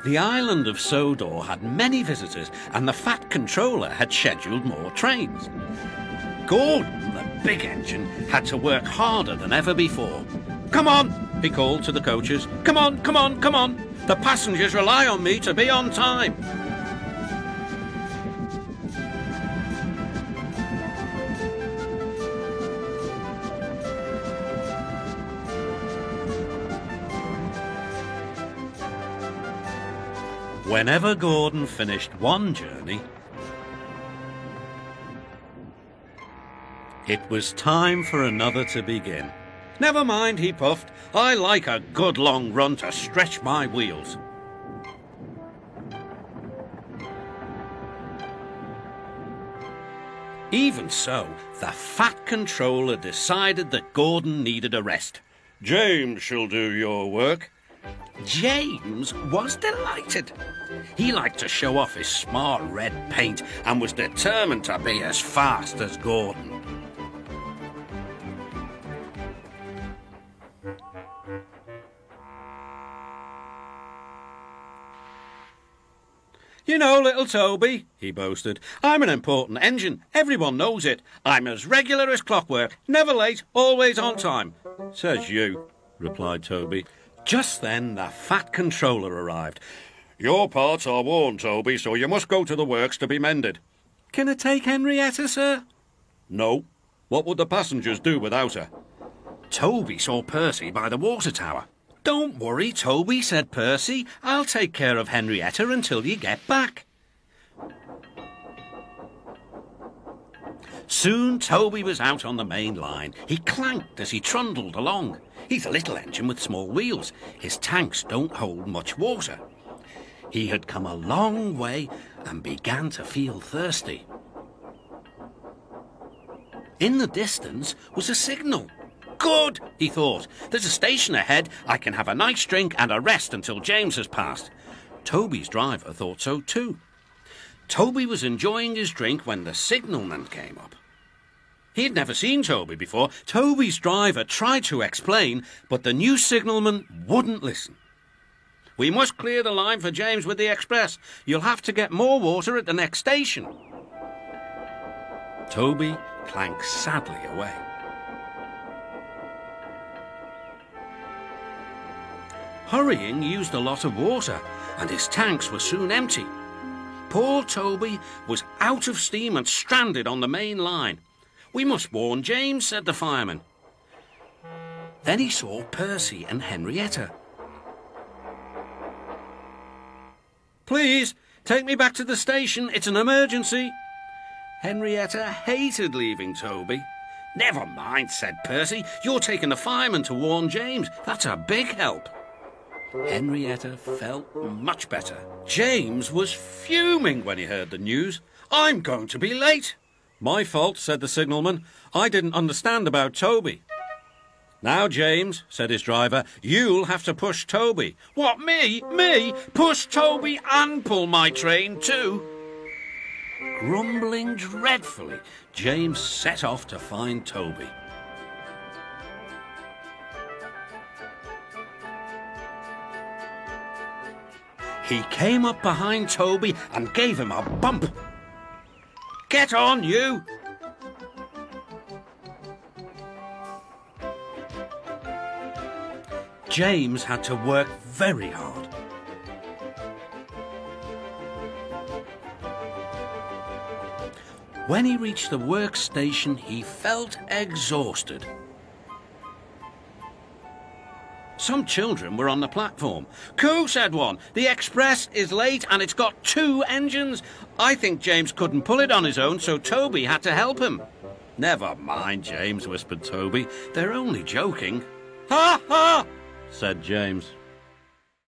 The island of Sodor had many visitors, and the Fat Controller had scheduled more trains. Gordon, the big engine, had to work harder than ever before. "Come on," he called to the coaches. "Come on, come on, come on. The passengers rely on me to be on time." Whenever Gordon finished one journey, it was time for another to begin. "Never mind," he puffed. "I like a good long run to stretch my wheels." Even so, the Fat Controller decided that Gordon needed a rest. "James shall do your work." James was delighted. He liked to show off his smart red paint and was determined to be as fast as Gordon. "You know, little Toby," he boasted, "I'm an important engine. Everyone knows it. I'm as regular as clockwork, never late, always on time." "Says you," replied Toby. Just then the Fat Controller arrived. "Your parts are worn, Toby, so you must go to the works to be mended." "Can I take Henrietta, sir?" "No. What would the passengers do without her?" Toby saw Percy by the water tower. "Don't worry, Toby," said Percy. "I'll take care of Henrietta until you get back." Soon Toby was out on the main line. He clanked as he trundled along. He's a little engine with small wheels. His tanks don't hold much water. He had come a long way and began to feel thirsty. In the distance was a signal. "Good," he thought. "There's a station ahead. I can have a nice drink and a rest until James has passed." Toby's driver thought so too. Toby was enjoying his drink when the signalman came up. He had never seen Toby before. Toby's driver tried to explain, but the new signalman wouldn't listen. "We must clear the line for James with the express. You'll have to get more water at the next station." Toby clanked sadly away. Hurrying used a lot of water, and his tanks were soon empty. Poor Toby was out of steam and stranded on the main line. "We must warn James," said the fireman. Then he saw Percy and Henrietta. "Please, take me back to the station. It's an emergency." Henrietta hated leaving Toby. "Never mind," said Percy. "You're taking the fireman to warn James. That's a big help." Henrietta felt much better. James was fuming when he heard the news. "I'm going to be late." "My fault," said the signalman. "I didn't understand about Toby." "Now, James," said his driver, "you'll have to push Toby." "What, me? Me? Push Toby and pull my train too?" Grumbling dreadfully, James set off to find Toby. He came up behind Toby and gave him a bump. "Get on, you!" James had to work very hard. When he reached the workstation, he felt exhausted. Some children were on the platform. "Coo," said one. "The express is late and it's got 2 engines. I think James couldn't pull it on his own, so Toby had to help him." "Never mind, James," whispered Toby. "They're only joking." "Ha ha!" said James.